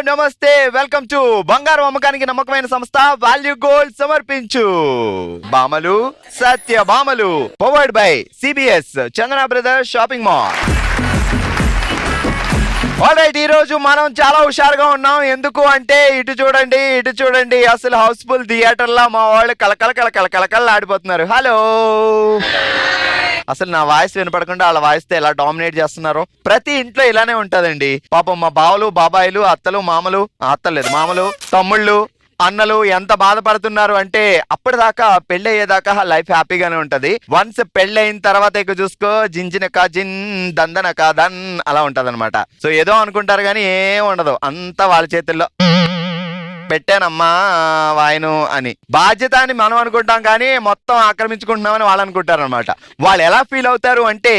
నమస్తే, welcome to బంగారం అమ్మకానికి నమ్మకమైన సంస్థ వాల్యూ గోల్డ్ సమర్పించు భామలు సత్య భామలు, powered by C B S Chandana brothers shopping mall. Alright, ఈ రోజు మనం చాలా హుషారుగా ఉన్నాం. ఎందుకు అంటే ఇటు చూడండి, అసలు హౌస్ఫుల్ థియేటర్ లా మా వాళ్ళు కలకల ఆడిపోతున్నారు. హలో, అసలు నా వాయిస్ వినపడకుండా వాళ్ళ వాయిస్ తో ఎలా డామినేట్ చేస్తున్నారో. ప్రతి ఇంట్లో ఇలానే ఉంటదండి. పాపం మా బావలు, బాబాయిలు, అత్తలు, మామలు, మామలు, తమ్ముళ్ళు, అన్నలు ఎంత బాధపడుతున్నారు అంటే అప్పటిదాకా పెళ్లి అయ్యేదాకా లైఫ్ హ్యాపీగానే ఉంటది. వన్స్ పెళ్ళైన తర్వాత ఇక చూసుకో జింజినక జిన్ దందనక దన్ అలా ఉంటది అనమాట. సో ఏదో అనుకుంటారు కానీ ఏం ఉండదు, అంతా వాళ్ళ చేతుల్లో. పెట్టానమ్మా వాయను అని బాధ్యత అని మనం అనుకుంటాం కానీ మొత్తం ఆక్రమించుకుంటున్నామని వాళ్ళు అనుకుంటారు అనమాట. వాళ్ళు ఎలా ఫీల్ అవుతారు అంటే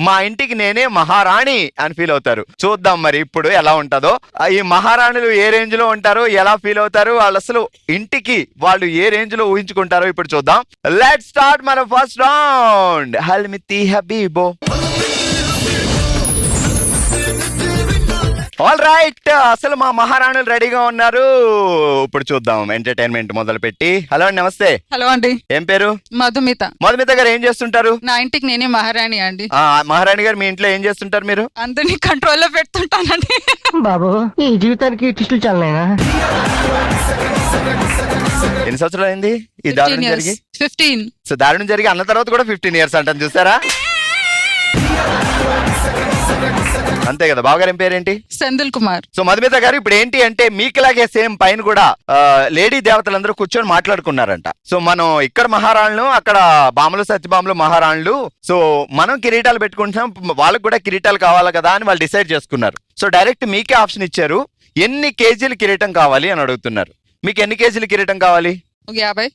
మా ఇంటికి నేనే మహారాణి అని ఫీల్ అవుతారు. చూద్దాం మరి ఇప్పుడు ఎలా ఉంటుందో. ఈ మహారాణులు ఏ రేంజ్ లో ఉంటారు, ఎలా ఫీల్ అవుతారు, వాళ్ళు అసలు ఇంటికి వాళ్ళు ఏ రేంజ్ లో ఊహించుకుంటారో ఇప్పుడు చూద్దాం. లెట్స్ స్టార్ట్ మన ఫస్ట్ రౌండ్. హల్మితి హబీబో. ఆల్ రైట్, అసలు మా మహారాణులు రెడీగా ఉన్నారు. ఇప్పుడు చూద్దాం ఎంటర్టైన్మెంట్ మొదలు పెట్టి. హలో అండి, నమస్తే. హలో అండి. ఏం పేరు? మధుమిత. మధుమిత గారు ఏం చేస్తుంటారు? నా ఇంటికి నేనే మహారాణి అండి. మహారాణి గారు మీ ఇంట్లో ఏం చేస్తుంటారు మీరు? అందరినీ కంట్రోల్లో పెడుతుంటానండి. బాబు ఈ జీవితానికి టిస్టులు చాలనా? ఎన్ని సంవత్సరాలు అయింది ఈ దారుణం జరిగి? 15. సో దారుణం జరిగి అన్న తర్వాత కూడా 15 years అంటాను, చూసారా? అంతే కదా. బావగారు ఏం పేరేంటి? సెంధిల్ కుమార్. సో మధుమిత గారు ఇప్పుడు ఏంటి అంటే మీకులాగే సేమ్ పైన కూడా లేడీ దేవతలందరూ కూర్చొని మాట్లాడుకున్నారంట. సో మనం ఇక్కడ మహారాణులు, అక్కడ బామలు సత్యభామలు మహారాణులు. సో మనం కిరీటాలు పెట్టుకుంటున్నాం, వాళ్ళకు కూడా కిరీటాలు కావాలి కదా అని వాళ్ళు డిసైడ్ చేసుకున్నారు. సో డైరెక్ట్ మీకే ఆప్షన్ ఇచ్చారు, ఎన్ని కేజీలు కిరీటం కావాలి అని అడుగుతున్నారు. మీకు ఎన్ని కేజీలు కిరీటం కావాలి? 50.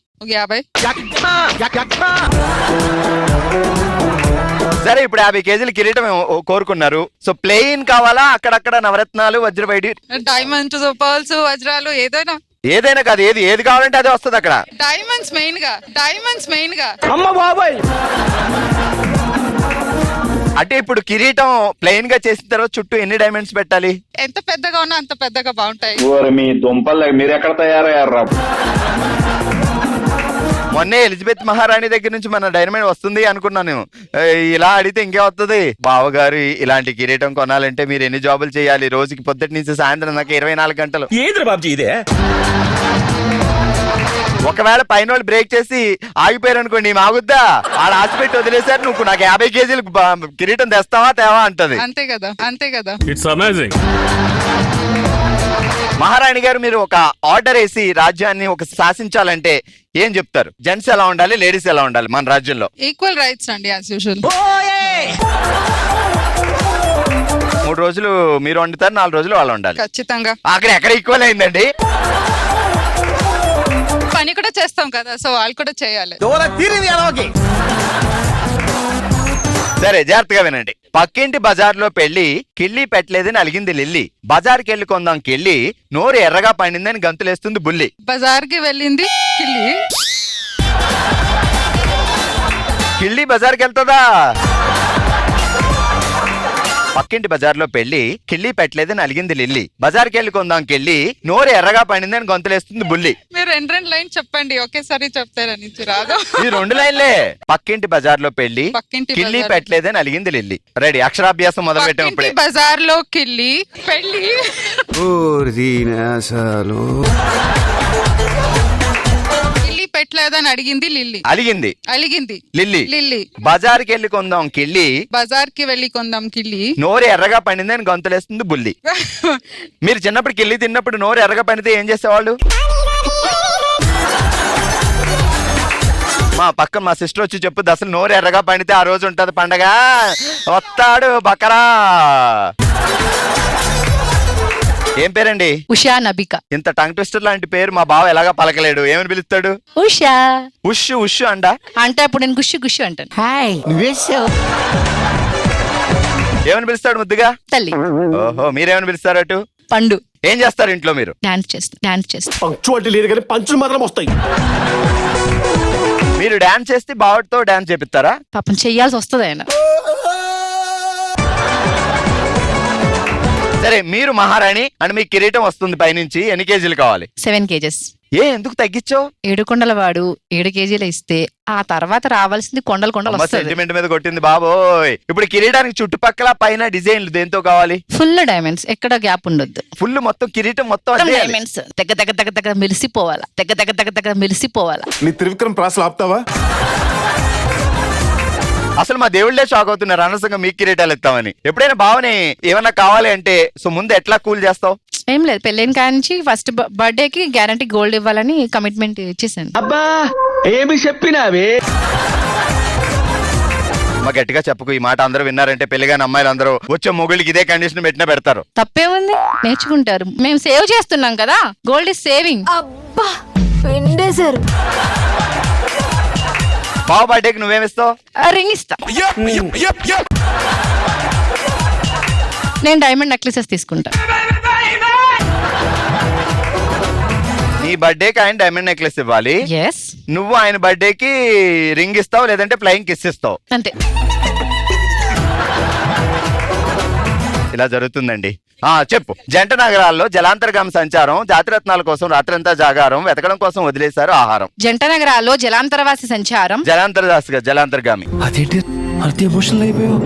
సరే, ఇప్పుడు 50 కేజీలు కిరీటం కోరుకున్నారు. సో ప్లెయిన్ కావాలా, అక్కడక్కడ నవరత్నాలు, వజ్రవైడి, డైమండ్స్, పర్ల్స్, వజ్రాలు, ఏదైనా కాదు, ఏది కావాలంటే అదే వస్తుంది అక్కడ. డైమండ్స్ మెయిన్ గా. అమ్మ బాబాయ్, అంటే ఇప్పుడు కిరీటం ప్లెయిన్ గా చేసిన తర్వాత చుట్టూ ఎన్ని డైమండ్స్ పెట్టాలి? ఎంత పెద్దగా ఉన్నా అంత పెద్దగా బాగుంటాయి. మీ దుంపలు మీరు ఎక్కడ తయారయ్యారా? మొన్నే ఎలిజబెత్ మహారాణి దగ్గర నుంచి మన డైమండ్ వస్తుంది అనుకున్నాను. ఇలా అడిగితే ఇంకే వస్తుంది. బావగారు ఇలాంటి కిరీటం కొనాలంటే మీరు ఎన్ని జాబులు చేయాలి? రోజుకి పొద్దుటి నుంచి సాయంత్రం దాకా 24 గంటలు. ఒకవేళ పైన వాళ్ళు బ్రేక్ చేసి ఆగిపోయారు అనుకోండి, ఆగుద్దా? ఆడ ఆశపెట్టి వదిలేసారు, నువ్వు నాకు 50 కేజీలు కిరీటం తెస్తావా తేవా అంటది. అంతే కదా. It's amazing. మహారాణి గారు, మీరు ఒక ఆర్డర్ వేసి రాజ్యాన్ని ఒక శాసించాలంటే ఏం చెప్తారు? జెంట్స్ ఎలా ఉండాలి, లేడీస్ ఎలా ఉండాలి మన రాజ్యంలో? ఈక్వల్ రైట్స్ అండి, యాజ్ యూజువల్. 3 రోజులు మీరు వండుతారు, 4 రోజులు వాళ్ళు ఉండాలి ఖచ్చితంగా. అక్కడ ఎక్కడ ఈక్వల్ అయిందండి? పని కూడా చేస్తాం కదా, సో వాళ్ళు కూడా చేయాలి. సరే, జాగ్రత్తగా వినండి. పక్కింటి బజార్లో పెళ్లి, కిళ్ళి పెట్టలేదని అలిగింది లిల్లి. బజార్కి వెళ్ళి కొందాం కిళ్ళి, నోరు ఎర్రగా పండిందని గంతులేస్తుంది బుల్లి. బజార్కి వెళ్ళింది కిళ్ళి బజార్కి వెళ్తుందా? పక్కింటి బజార్లో పెళ్లి, కిళ్ళి పెట్టలేదని అలిగింది లిల్లి. బజార్కి వెళ్ళి కొందాం కిళ్ళి, నోరు ఎర్రగా పండిందని గొంతులేస్తుంది బుల్లి. మీరు రెండు లైన్ చెప్పండి, ఒకేసారి చెప్తారని రాదు. ఈ 2 లైన్లే. పక్కింటి బజార్లో పెళ్లి, కిళ్ళి పెట్టలేదని అలిగింది లిల్లి. రెడీ, అక్షరాభ్యాసం మొదలు పెట్టాం ఇప్పుడే. బజార్లో కిళ్ళి పెళ్లి, పెట్టలేదని అలిగింది లిల్లీ. బజార్కి వెళ్ళి కొందాం కిళ్ళి, నోరు ఎర్రగా పండిందని గొంతులేస్తుంది బుల్లి. మీరు చిన్నప్పుడు కిళ్ళి తిన్నప్పుడు నోరు ఎర్రగా పండితే ఏం చేసేవాళ్ళు? మా పక్క మా సిస్టర్ వచ్చి చెప్పుద్ది, అసలు నోరు ఎర్రగా పండితే ఆ రోజు ఉంటది పండగ, వస్తాడు బకరా. ఏం పేరండి? ఉషా నబిక. ఇంత టంగ్ ట్విస్టర్ లాంటి పేరు మా బావ ఎలాగా పలకలేడు. ఏమని పిలుస్తాడు? ఉషా. ఉష్ అండా అంటే అప్పుడు నేను గుషు అంటాను. హాయ్, ఏమని పిలుస్తాడు ముద్దుగా? తల్లి. ఓహో, మీరేమని పిలుస్తారు అటు? పండు. ఏం చేస్తారు ఇంట్లో మీరు? డాన్స్ చేస్తా. పంక్చువాలిటీ లేదు కానీ పంచులు మాత్రం వస్తాయి. మీరు డాన్స్ చేస్తే బావతో డాన్స్ చేపిస్తారా? పాపం చెయ్యాల్సి వస్తుంది ఆయన. సరే మీరు మహారాణి అండ్ మీకు కిరీటం వస్తుంది పైనుంచి, ఎన్ని కేజీలు కావాలి? 7 kgs. ఎందుకు తగ్గించావు? 7 కొండల వాడు 7 kgలు ఇస్తే ఆ తర్వాత రావాల్సింది కొండలు వస్తుంది. సెంటిమెంట్ మీద కొట్టింది బాబోయ్. ఇప్పుడు కిరీటానికి చుట్టుపక్కల పైన డిజైన్లు దేంతో కావాలి? ఫుల్ డైమండ్స్, ఎక్కడ గ్యాప్ ఉండొద్దు. ఫుల్ మొత్తం కిరీటం మొత్తం అదే. డైమండ్స్ దగ్గర దగ్గర దగ్గర దగ్గర మెరిసిపోవాలా, దగ్గర దగ్గర దగ్గర దగ్గర మెరిసిపోవాలా. నీ త్రివిక్రమ్ ప్రాసలు ఆపుతావా? అసలు మా దేవుళ్ళే షాక్ అవుతున్నారు అనవసరంగా మీకు కిరీటాలు ఇస్తామని. ఎప్పుడైనా భావని ఏమన్నా కావాలి అంటే సో ముందు ఎట్లా కూల్ చేస్తావు? ఏం లేదు, పెళ్ళైన కానించి ఫస్ట్ బర్త్డేకి గ్యారంటీ గోల్డ్ ఇవ్వాలని కమిట్మెంట్ ఇచ్చేసాను. అబ్బా ఏమి చెప్పినావే. మా గట్టిగా చెప్పుకు, ఈ మాట అందరూ విన్నారంటే పెళ్లిగాని అమ్మాయిలు అందరూ వచ్చే మొగుళ్ళకి ఇదే కండిషన్ పెట్టినా పెడతారు. తప్పేముంది, నేర్చుకుంటారు. మేము సేవ్ చేస్తున్నాం కదా, గోల్డ్ ఇస్ సేవింగ్. అబ్బా పిండేశారు. బావ బర్త్డేకి నువ్వేమిస్తావు? రింగ్ ఇస్తా. నేను డైమండ్ నెక్లెసెస్ తీసుకుంటా. నీ బర్త్డేకి ఆయన డైమండ్ నెక్లెస్ ఇవ్వాలి, ఎస్. నువ్వు ఆయన బర్త్డేకి రింగ్ ఇస్తావు, లేదంటే ఫ్లయింగ్ కిస్ ఇస్తావు. అంతే. ఇలా జరుగుతుందండి. చెప్పు. జంట నగరాల్లో జలాంతర్గామి సంచారం, జాతిరత్నాల కోసం రాత్రంతా జాగారం, వెతకడం కోసం వదిలేశారు ఆహారం. జంట నగరాల్లో జలాంతరవాసి సంచారం, జలాంతర్గామి. అదేంటి అతి ఎమోషనల్ అయిపోయావు.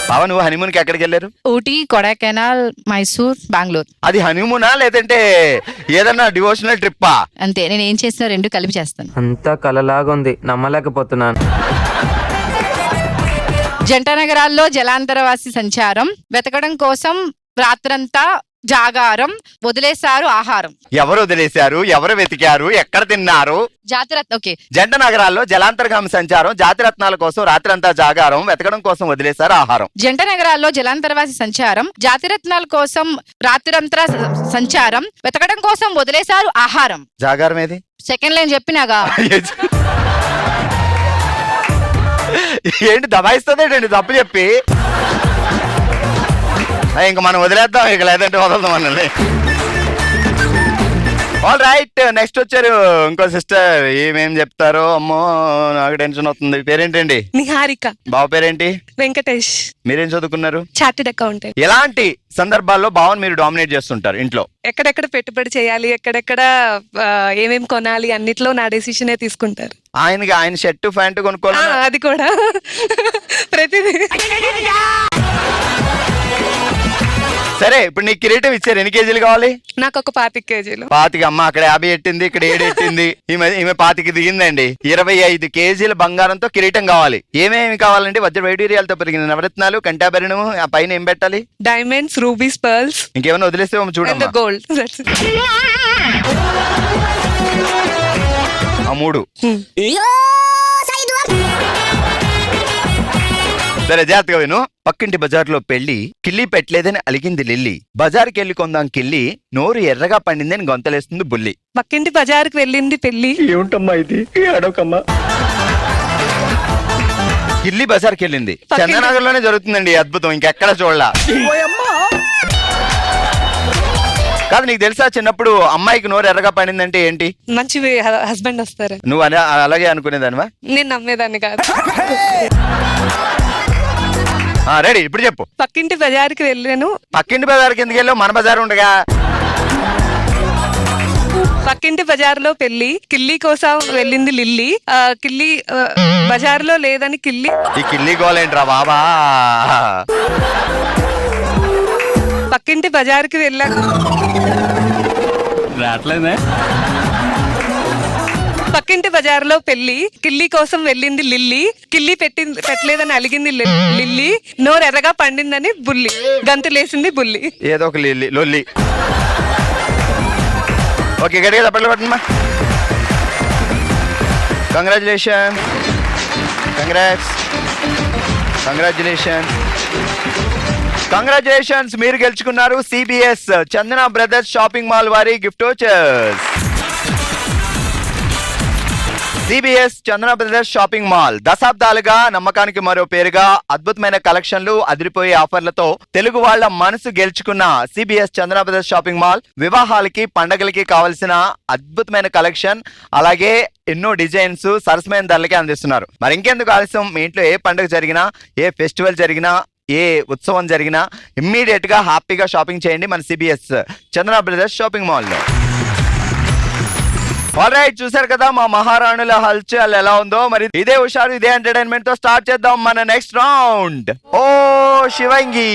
బావ నువ్వు హనీమూన్ కి ఎక్కడికి వెళ్ళారు? ఊటీ, కొడైకెనాల్, మైసూర్, బెంగళూరు. అది హనీమూనా లేదంటే ఏదన్నా డివోషనల్ ట్రిప్పా? అంతే, నేను ఏం చేసినా రెండు కలిపి చేస్తాను. అంతా కలలాగా ఉంది, నమ్మలేకపోతున్నాను. జంట నగరాల్లో జలాంతరవాసి సంచారం, వెతకడం కోసం రాత్రంతా జాగారం, వదిలేశారు ఆహారం. ఎవరు వదిలేశారు, ఎవరు వెతికారు, ఎక్కడ తిన్నారు? ఓకే. జంట నగరాల్లో జలాంతర్గామి సంచారం, జాతిరత్నాల కోసం రాత్రంతా జాగారం, వెతకడం కోసం వదిలేశారు ఆహారం. జంట నగరాల్లో జలాంతరవాసి సంచారం, జాతిరత్నాల కోసం రాత్రంతా సంచారం, వెతకడం కోసం వదిలేశారు ఆహారం. జాగారం ఏది? సెకండ్ లైన్ చెప్పినాగా. ఏంటి దబాయిస్తుందేంటి తప్పు చెప్పి? ఇంక మనం వదిలేద్దాం, ఇక లేదంటే వదలదాం మనల్ని. ఆల్ రైట్, నెక్స్ట్ వచ్చారు ఇంకో సిస్టర్. ఏమేం చెప్తారో అమ్మో నాకు టెన్షన్ అవుతుంది. పేరేంటండి? నిహారిక. బావ పేరేంటి? వెంకటేష్. మీరేం చదువుకున్నారు? Chartered accountant. ఎలాంటి సందర్భాల్లో బావని మీరు డామినేట్ చేస్తుంటారు ఇంట్లో? ఎక్కడెక్కడ పెట్టుబడి చేయాలి, ఎక్కడెక్కడ ఏమేం కొనాలి అన్నిట్లో నా డెసిషనే తీసుకుంటారు. ఆయన షర్ట్ ప్యాంటు కొనుక్కోవాలి, అది కూడా ప్రతిదీ. సరే ఇప్పుడు నీకు కిరీటం ఇచ్చారు, ఎన్ని కేజీలు కావాలి? నాకు ఒక 25 kgs. 25. అమ్మ అక్కడ 50 ఎట్టింది, ఇక్కడ 7 ఎట్టింది. ఈమె 25 దిగిందండి. 25 కేజీల బంగారంతో కిరీటం కావాలి. ఏమేమి కావాలండి? వజ్ర వైడూర్యాలతో పెరిగిన నవరత్నాలు, కంఠాభరణము, ఆ పైన ఏం పెట్టాలి? Diamonds, rubies, pearls. ఇంకేమైనా వదిలేస్తే చూడమ్మా. గోల్డ్. ఆ 3. సరే జాగ్రత్తగా విను. పక్కింటి బజార్లో పెళ్లి, కిల్లి పెట్టలేదని అలిగింది లిల్లి. బజార్కి వెళ్ళి కొందాం కిల్లి, నోరు ఎర్రగా పండిందని గొంతలేస్తుంది బుల్లి. పక్కింటి బజార్కి వెళ్ళింది పెళ్లి. ఏమిటమ్మా ఇది? అడోకమ్మా. కిల్లి బజార్కి వెళ్ళింది. చందనగర్ లోనే జరుగుతుందండి అద్భుతం, ఇంకెక్కడ చూడలా. కాదు, నీకు తెలుసా చిన్నప్పుడు అమ్మాయికి నోరు ఎర్రగా పండిందంటే ఏంటి? మంచి హస్బెండ్ వస్తారు. నువ్వు అలాగే అనుకునేదానివా? నేను నమ్మేదాన్ని కాదు. రెడీ, ఇప్పుడు చెప్పు. పక్కింటి బజార్కి వెళ్ళాను. పక్కింటి బజార్కి ఎందుకు వెళ్ళావు? మన బజార్ ఉండగా. పక్కింటి బజార్లో పెళ్లి, కిల్లి కోసం వెళ్ళింది లిల్లీ. కిల్లి బజార్లో లేదని కిల్లి. ఈ కిల్లి గోలేంట్రా బాబా. పక్కింటి బజార్కి వెళ్ళాను. పక్కింటి బజార్లో పెళ్లి, కిల్లి కోసం వెళ్ళింది లిల్లీ. కిల్లి పెట్టలేదని అలిగింది లిల్లీ. నోరు ఎర్రగా పండిందని బుల్లి. గంతులేసింది బుల్లి. ఏదో ఒక లిల్లీ లొల్లి. ఓకే, గట్టిగా తప్పట్లు పట్టమ్మా. Congratulation, congratulations. మీరు గెలుచుకున్నారు CBS Chandana brothers shopping mall వారి gift vouchers. CBS Chandana brothers shopping mall దశాబ్దాలుగా నమ్మకానికి మరో పేరుగా అద్భుతమైన కలెక్షన్లు, అదిరిపోయే ఆఫర్లతో తెలుగు వాళ్ళ మనసు గెలుచుకున్న CBS Chandana brothers shopping mall వివాహాలకి, పండగలకి కావలసిన అద్భుతమైన కలెక్షన్, అలాగే ఎన్నో డిజైన్స్ సరసమైన ధరలకే అందిస్తున్నారు. మరి ఇంకెందుకు ఆలస్యం? మీ ఇంట్లో ఏ పండుగ జరిగినా, ఏ ఫెస్టివల్ జరిగినా ఏ ఉత్సవం జరిగినా ఇమ్మీడియట్ గా హ్యాపీగా షాపింగ్ చేయండి మన సిబిఎస్ చంద్ర బ్రదర్స్ షాపింగ్ మాల్లో. ఆల్రైట్, చూసారు కదా మా మహారాణుల హల్చల్ ఎలా ఉందో. మరి ఇదే హుషారు ఇదే ఎంటర్టైన్మెంట్ తో స్టార్ట్ చేద్దాం మన నెక్స్ట్ రౌండ్. ఓ శివంగి,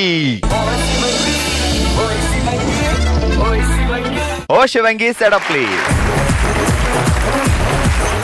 ఓ శివంగి సెటప్ ప్లీజ్.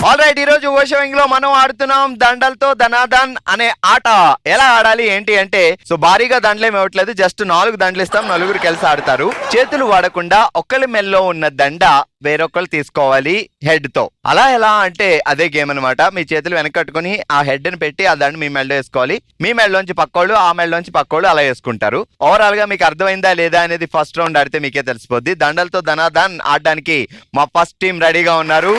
ఆల్రైట్, ఈ రోజు ఓ శివంగిలో మనం ఆడుతున్నాం దండలతో ధనాధన్ అనే ఆట. ఎలా ఆడాలి ఏంటి అంటే, సో భారీగా దండలేం ఇవ్వట్లేదు, జస్ట్ 4 దండలు ఇస్తాం, 4 కలిసి ఆడతారు. చేతులు వాడకుండా ఒకళ్ళ మెల్లో ఉన్న దండ వేరొకళ్ళు తీసుకోవాలి హెడ్ తో. అలా ఎలా అంటే అదే గేమ్ అనమాట. మీ చేతులు వెనకట్టుకుని ఆ హెడ్ ని పెట్టి ఆ దండ మీ మెడలో వేసుకోవాలి. మీ మెడలోంచి పక్కోళ్ళు, ఆ మెడలోంచి పక్కోళ్ళు అలా వేసుకుంటారు. ఓవరాల్ గా మీకు అర్థమైందా లేదా అనేది ఫస్ట్ రౌండ్ ఆడితే మీకే తెలిసిపోద్ది. దండలతో ధనాధన్ ఆడడానికి మా ఫస్ట్ టీం రెడీగా ఉన్నారు.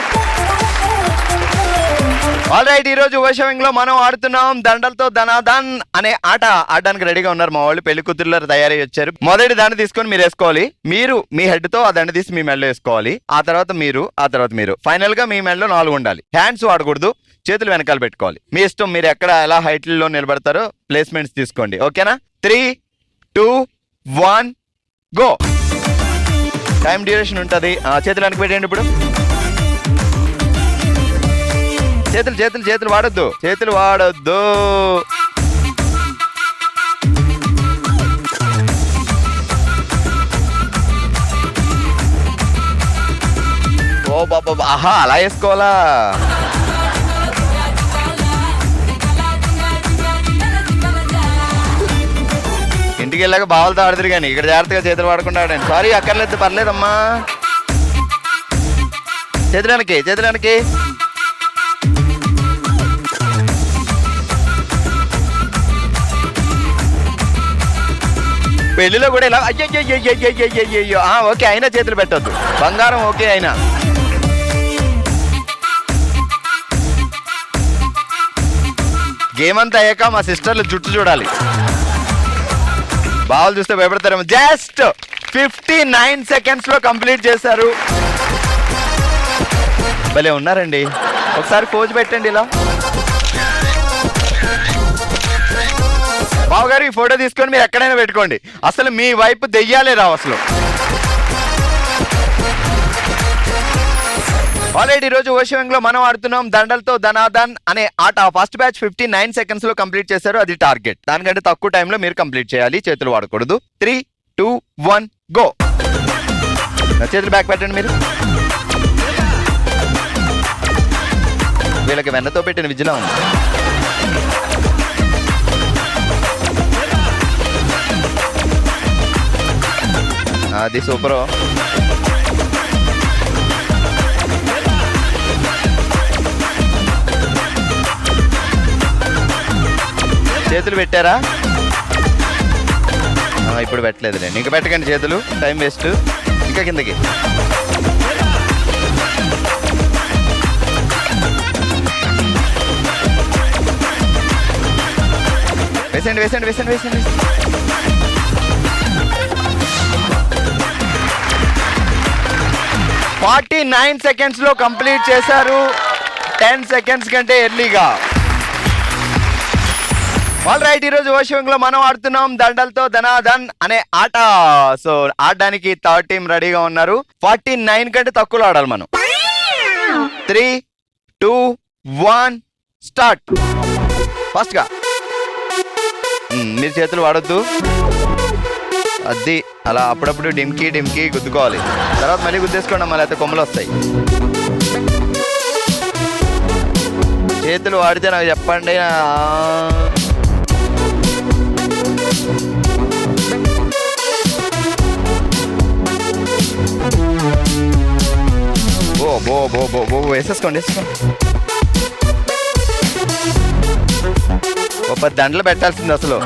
ఆల్రైట్, ఈ రోజు ఓషవింగ్ లో మనం ఆడుతున్నాం దండలతో ధనాధన్ అనే ఆట. ఆడడానికి రెడీగా ఉన్నారు మా వాళ్ళు, పెళ్లి కూతుర్లో తయారై వచ్చారు. మొదటి దండ తీసుకొని మీరు వేసుకోవాలి. మీరు మీ హెడ్ తో ఆ దండ తీసి మీ మెడలో వేసుకోవాలి. ఆ తర్వాత మీరు ఫైనల్ గా మీ మెడలో 4 ఉండాలి. హ్యాండ్స్ వాడకూడదు, చేతులు వెనకాల పెట్టుకోవాలి. మీ ఇష్టం, మీరు ఎక్కడ ఎలా హైట్ లో నిలబడతారో ప్లేస్మెంట్స్ తీసుకోండి. ఓకేనా? 3, 2, 1 గో. టైం డ్యూరేషన్ ఉంటుంది. చేతులు వెనక పెట్టండి. ఇప్పుడు చేతులు వాడొద్దు. ఓ బాబా, ఆహా అలా వేసుకోవాలా? ఇంటికి వెళ్ళాక బావలతో ఆడుతురు కానీ ఇక్కడ జాగ్రత్తగా చేతులు వాడకుండా ఆడండి. సారీ, అక్కర్లేదు, పర్లేదమ్మా. చేతులకి పెళ్లిలో కూడా ఇలా అయ్యో. ఓకే, అయినా చేతులు పెట్టొద్దు. బంగారం ఓకే అయినా. గేమ్ అంతా అయ్యాక మా సిస్టర్లు జుట్టు చూడాలి. బావలు చూస్తే భయపడతారేమో. జస్ట్ 59 సెకండ్స్ లో కంప్లీట్ చేశారు. భలే ఉన్నారండి. ఒకసారి పోజ్ పెట్టండి ఇలా. బావగారు ఈ ఫోటో తీసుకొని మీరు ఎక్కడైనా పెట్టుకోండి. అసలు మీ వైపు దెయ్యాలే రావు అసలు. ఆల్రెడీ ఈ రోజు ఓషివంగ్ లో మనం ఆడుతున్నాం దండలతో ధనాధన్ అనే ఆట. ఫస్ట్ బ్యాచ్ 59 సెకండ్స్ లో కంప్లీట్ చేశారు, అది టార్గెట్. దానికంటే తక్కువ టైంలో మీరు కంప్లీట్ చేయాలి, చేతులు వాడకూడదు. 3, 2, 1 గో. చేతులు బ్యాక్ పెట్టండి. మీరు వీళ్ళకి వెన్నతో పెట్టిన విద్యలా ఉంది. అది సూపర్. చేతులు పెట్టారా? ఇప్పుడు పెట్టలేదులే, ఇంకా పెట్టకండి చేతులు, టైం వేస్ట్. ఇంకా కిందకి. వేసండి. 49 సెకండ్స్ లో కంప్లీట్ చేశారు, 10 సెకండ్స్ కంటే ఎర్లీగా. ఆల్ రైట్, ఈ రోజు ఓషివంగ్ లో మనం ఆడుతున్నాం దండలతో ధనాధన్ అనే ఆట. సో ఆడడానికి థర్డ్ టీం రెడీగా ఉన్నారు. 49 కంటే తక్కువలో ఆడాలి మనం. 3, 2, 1 స్టార్ట్. ఫస్ట్ గా మీరు చేతులు వాడొద్దు. అది అలా అప్పుడప్పుడు డిమ్కి గుద్దుకోవాలి. తర్వాత మళ్ళీ గుద్దేసుకోండి, మళ్ళీ అయితే కొమ్మలు వస్తాయి. చేతులు వాడితే నాకు చెప్పండి. వేసేసుకోండి. ఒక 10 దండలు పెట్టాల్సింది అసలు.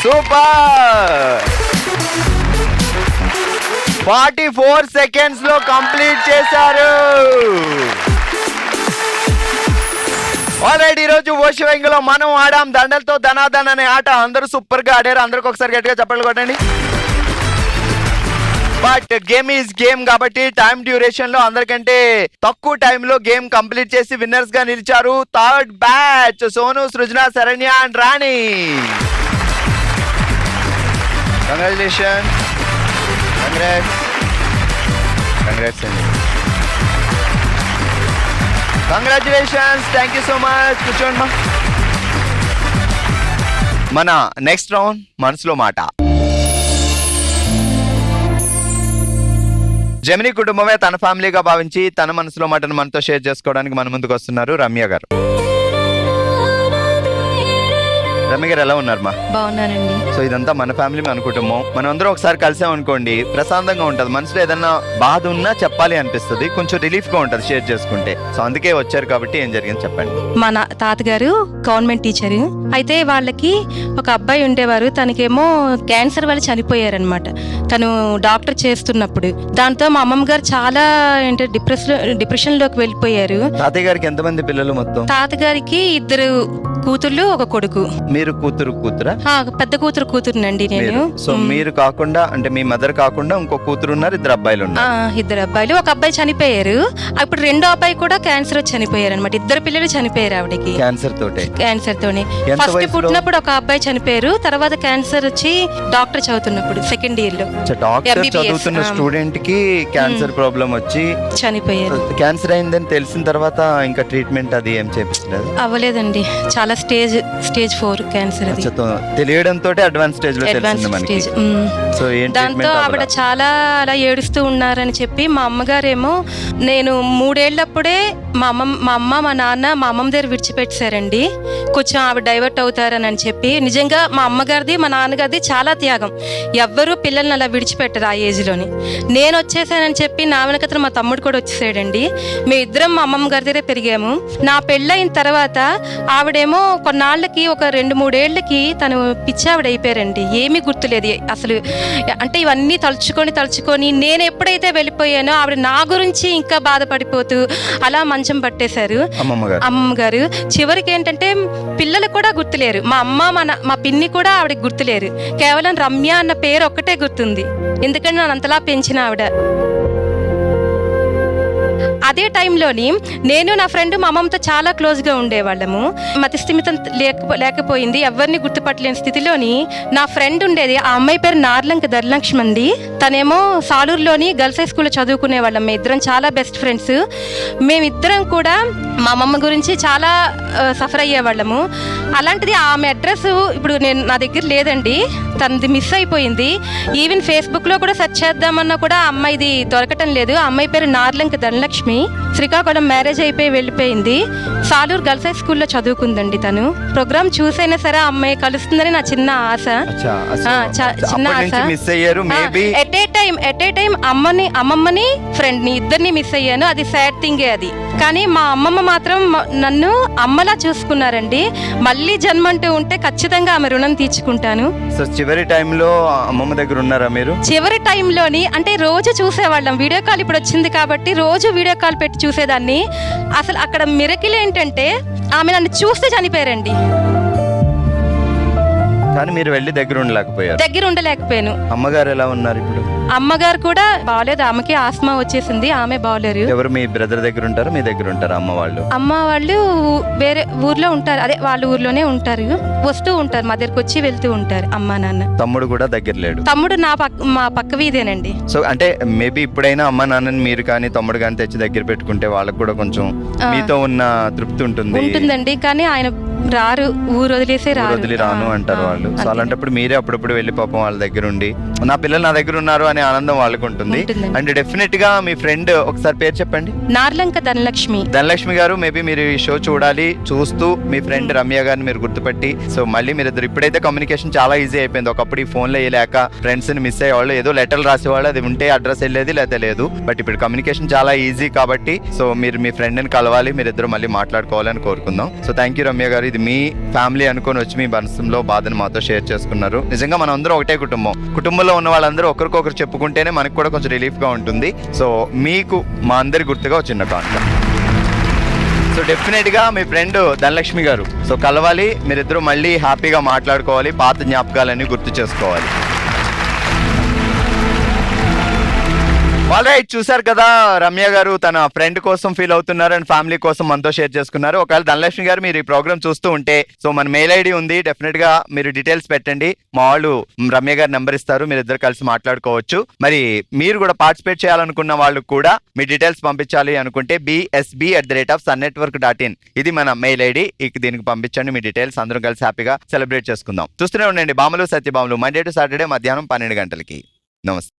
సూపర్. 44 సెకండ్స్ లో కంప్లీట్ చేశారు. ఆల్రెడీ ఈ రోజు ఓషివంగ్ లో మనం ఆడాం దండలతో ధనాధన్ అనే ఆట. అందరూ సూపర్ గా ఆడారు. అందరికి ఒకసారి గట్టిగా చప్పట్లు కొట్టండి. బట్ గేమ్ ఈజ్ గేమ్ కాబట్టి టైం డ్యూరేషన్ లో అందరికంటే తక్కువ టైంలో గేమ్ కంప్లీట్ చేసి విన్నర్స్ గా నిలిచారు third batch Sonu, Srujana, Saranya and Rani. Congratulation, congrats అండి, congratulations, thank you so much. కూర్చోండి మా. మన నెక్స్ట్ రౌండ్ మనసులో మాట. జెమిని కుటుంబమే తన ఫ్యామిలీగా భావించి తన మనసులో మాటను మనతో షేర్ చేసుకోవడానికి మన ముందుకు వస్తున్నారు రమ్య గారు. రమ్య గారు ఎలా ఉన్నారు మా? బాగున్నానండి. సో ఇదంతా మన ఫ్యామిలీ, మన కుటుంబం. మనం అందరం ఒకసారి కలిసాం అనుకోండి, ప్రశాంతంగా ఉంటది. మనసులో ఏదన్నా బాధ ఉన్నా చెప్పాలి అనిపిస్తుంది, కొంచెం రిలీఫ్ గా ఉంటది షేర్ చేసుకుంటే. సో అందుకే వచ్చారు కాబట్టి ఏం జరిగింది చెప్పండి. మా తాతగారు గవర్నమెంట్ టీచరు అయితే వాళ్ళకి ఒక అబ్బాయి ఉండేవారు. తనకేమో క్యాన్సర్ వల్ల చనిపోయారనమాట. తను డాక్టర్ చేస్తున్నప్పుడు దాంతో మా అమ్మమ్మ గారు చాలా డిప్రెషన్ లోకి వెళ్ళిపోయారు. తాతయ్య గారికి ఎంతమంది పిల్లలు మొత్తం? తాతగారికి 2 కూతుర్లు, 1 కొడుకు. మీరు కూతురా? పెద్ద కూతురునండి నేను. సో మీరు కాకుండా అంటే మీ మదర్ కాకుండా ఇంకో కూతురు ఉన్నారు, 2 అబ్బాయిలు ఉన్నారు. 2 అబ్బాయిలు, 1 అబ్బాయి చనిపోయారు. అప్పుడు 2వ అబ్బాయి కూడా క్యాన్సర్ వచ్చి చనిపోయారు అనమాట. 2 పిల్లలు చనిపోయారు ఆవిడకి క్యాన్సర్ తోనే. ఫస్ట్ పుట్టినప్పుడు 1 అబ్బాయి చనిపోయారు, తర్వాత క్యాన్సర్ వచ్చి డాక్టర్ చదువుతున్నప్పుడు సెకండ్ ఇయర్ లో డాక్టర్ చదువుతున్న స్టూడెంట్ కి క్యాన్సర్ ప్రాబ్లం వచ్చి చనిపోయారు. క్యాన్సర్ అయిందని తెలిసిన తర్వాత ఇంకా ట్రీట్మెంట్ అది ఏం చేయించలేదు? అవ్వలేదండి, చాలా స్టేజ్ 4 క్యాన్సర్. అది తెలియడంతో అడ్వాన్స్ స్టేజ్ లో తెలిసింది మనకి. సో దాంతో ఆవిడ చాలా అలా ఏడుస్తూ ఉన్నారని చెప్పి మా అమ్మగారేమో నేను 3 ఏళ్లప్పుడే మా అమ్మ మా నాన్న మా అమ్మమ్మ దగ్గర విడిచిపెట్టారండి. కొంచెం ఆవిడ డైవర్ట్ అవుతారని చెప్పి. నిజంగా మా అమ్మగారిది మా నాన్నగారిది చాలా త్యాగం. ఎవ్వరూ పిల్లల్ని అలా విడిచిపెట్టరు ఆ ఏజ్ లోని. నేను వచ్చేసానని చెప్పి నా వెనకతను మా తమ్ముడు కూడా వచ్చేసాడండి. మేమిద్దరం మా అమ్మమ్మ గారి దగ్గర పెరిగాము. నా పెళ్ళయిన తర్వాత ఆవిడేమో కొన్నాళ్ళకి ఒక 2-3 ఏళ్ళకి తను పిచ్చావిడ అయిపోయారండి. ఏమీ గుర్తులేదు అసలు. అంటే ఇవన్నీ తలుచుకొని నేను ఎప్పుడైతే వెళ్ళిపోయానో ఆవిడ నా గురించి ఇంకా బాధపడిపోతూ అలా మంచం పట్టేశారు అమ్మగారు. చివరికి ఏంటంటే పిల్లలు కూడా గుర్తులేరు. మా అమ్మ మా పిన్ని కూడా ఆవిడకి గుర్తులేరు. కేవలం రమ్య అన్న పేరు ఒక్కటే గుర్తుంది, ఎందుకంటే నన్ను అంతలా పెంచిన ఆవిడ. అదే టైంలోని నేను నా ఫ్రెండ్ మా అమ్మమ్మతో చాలా క్లోజ్గా ఉండేవాళ్ళము. మతిస్థిమితం లేకపోయింది, ఎవరిని గుర్తుపట్టలేని స్థితిలోని నా ఫ్రెండ్ ఉండేది. ఆ అమ్మాయి పేరు నార్లంక ధనలక్ష్మి అండి. తనేమో సాలూరులోని గర్ల్స్ హై స్కూల్లో చదువుకునే వాళ్ళం. మేమిద్దరం చాలా బెస్ట్ ఫ్రెండ్స్. మేమిద్దరం కూడా మా అమ్మమ్మ గురించి చాలా సఫర్ అయ్యేవాళ్ళము. అలాంటిది ఆమె అడ్రస్ ఇప్పుడు నా దగ్గర లేదండి, తనది మిస్ అయిపోయింది. ఈవెన్ ఫేస్బుక్లో కూడా సెర్చ్ చేద్దామన్నా కూడా ఆ అమ్మాయిది దొరకటం లేదు. ఆ అమ్మాయి పేరు నార్లంక ధనలక్ష్మి. శ్రీకాకుళం మ్యారేజ్ అయిపోయి వెళ్ళిపోయింది. సాలూరు గర్ల్స్ హై స్కూల్లో చదువుకుందండి. తను ప్రోగ్రామ్ చూసైనా సరే ఆ అమ్మాయి కలుస్తుందని నా చిన్న ఆశ. చిన్న ఆశ. ఎట్ ఏ టైం అమ్మమ్మని ఫ్రెండ్ ని ఇద్దరిని మిస్ అయ్యాను. అది సాడ్ థింగే అది. కానీ మా అమ్మమ్మ మాత్రం నన్ను అమ్మలా చూసుకున్నారండి. మళ్ళీ జన్మంటూ ఉంటే ఖచ్చితంగా ఆమె రుణం తీర్చుకుంటాను. చివరి టైంలో అమ్మమ్మ దగ్గర ఉన్నారా మీరు? చివరి టైంలోని అంటే రోజు చూసేవాళ్ళం. వీడియో కాల్ ఇప్పుడు వచ్చింది కాబట్టి రోజు వీడియో కాల్ పెట్టి చూసేదాన్ని. అసలు అక్కడ మిరకిల్ ఏంటంటే ఆమె నన్ను చూస్తే చనిపోయారండి. కానీ మీరు వెళ్ళి దగ్గర ఉండలేకపోయాను. అమ్మగారు ఎలా ఉన్నారు ఇప్పుడు? అమ్మగారు కూడా బాగలేదు. ఆమెకి ఆస్మా వచ్చేసింది. ఆమె బాగలేరు. ఎవరు మీ బ్రదర్ దగ్గర ఉంటారా, మీ దగ్గర ఉంటారా? అమ్మ వాళ్ళు వేరే ఊర్లో ఉంటారు. అదే వాళ్ళ ఊర్లోనే ఉంటారు. వస్తూ ఉంటారు, మా దగ్గరకు వచ్చి వెళ్తూ ఉంటారు అమ్మ నాన్న. తమ్ముడు కూడా దగ్గర లేడు? తమ్ముడు మా పక్క వీధేనండి. సో అంటే మేబీ ఇప్పుడైనా అమ్మ నాన్నని మీరు కానీ తమ్ముడు కానీ తెచ్చి దగ్గర పెట్టుకుంటే వాళ్ళకి కూడా కొంచెం మీతో ఉన్న తృప్తి ఉంటుందండి. కానీ ఆయన రారు, ఊరు వదిలి రాను అంటారు వాళ్ళు. సో అలాంటప్పుడు మీరే అప్పుడప్పుడు వెళ్ళి పాపం వాళ్ళ దగ్గర ఉండి నా పిల్లలు నా దగ్గర ఉన్నారు అనే ఆనందం వాళ్ళకు ఉంటుంది. అండ్ డెఫినెట్ గా మీ ఫ్రెండ్ ఒకసారి పేరు చెప్పండి. నార్లంక ధనలక్ష్మి గారు. మేబీ మీరు ఈ షో చూస్తూ మీ ఫ్రెండ్ రమ్య గారిని మీరు గుర్తుపట్టి సో మళ్ళీ మీరు ఇప్పుడైతే కమ్యూనికేషన్ చాలా ఈజీ అయిపోయింది. ఒకప్పుడు ఈ ఫోన్ లో వేయలేక ఫ్రెండ్స్ ని మిస్ అయ్యేవాళ్ళు, ఏదో లెటర్లు రాసేవాళ్ళు, అది ఉంటే అడ్రస్ వెళ్ళేది లేదా లేదు. బట్ ఇప్పుడు కమ్యూనికేషన్ చాలా ఈజీ కాబట్టి సో మీరు మీ ఫ్రెండ్ ని కలవాలి, మీరిద్దరు మళ్ళీ మాట్లాడుకోవాలని కోరుకుందాం. సో థ్యాంక్ యూ రమ్య గారు. ఇది మీ ఫ్యామిలీ అనుకొని వచ్చి మీ మనసులో బాధను మాతో షేర్ చేసుకున్నారు. నిజంగా మనం అందరం ఒకటే కుటుంబంలో ఉన్న వాళ్ళందరూ ఒకరికొకరు చెప్పుకుంటేనే మనకు కూడా కొంచెం రిలీఫ్ గా ఉంటుంది. సో మీకు మా అందరి గుర్తుగా చిన్న కాన్సెప్ట్. సో డెఫినెట్ గా మీ ఫ్రెండ్ ధనలక్ష్మి గారు సో కలవాలి, మీరిద్దరూ మళ్ళీ హ్యాపీగా మాట్లాడుకోవాలి, పాత జ్ఞాపకాలన్నీ గుర్తు చేసుకోవాలి. ఆల్రైట్, చూసారు కదా రమ్య గారు తన ఫ్రెండ్ కోసం ఫీల్ అవుతున్నారు అండ్ ఫ్యామిలీ కోసం మనతో షేర్ చేసుకున్నారు. ఒకవేళ ధనలక్ష్మి గారు మీరు ఈ ప్రోగ్రామ్ చూస్తూ ఉంటే సో మన మెయిల్ ఐడి ఉంది, డెఫినెట్ గా మీరు డీటెయిల్స్ పెట్టండి. మా వాళ్ళు రమ్య గారు నెంబర్ ఇస్తారు, మీరు ఇద్దరు కలిసి మాట్లాడుకోవచ్చు. మరి మీరు కూడా పార్టిసిపేట్ చేయాలనుకున్న వాళ్ళు కూడా మీ డీటెయిల్స్ పంపించాలి అనుకుంటే bsb@sunnetwork.in ఇది మన మెయిల్ ఐడి. దీనికి పంపించండి మీ డీటెయిల్స్, అందరం కలిసి హ్యాపీగా సెలబ్రేట్ చేసుకుందాం. చూస్తూనే ఉండండి బామలు సత్యభామలు, మండే టు సాటర్డే మధ్యాహ్నం 12 గంటలకి. నమస్తే.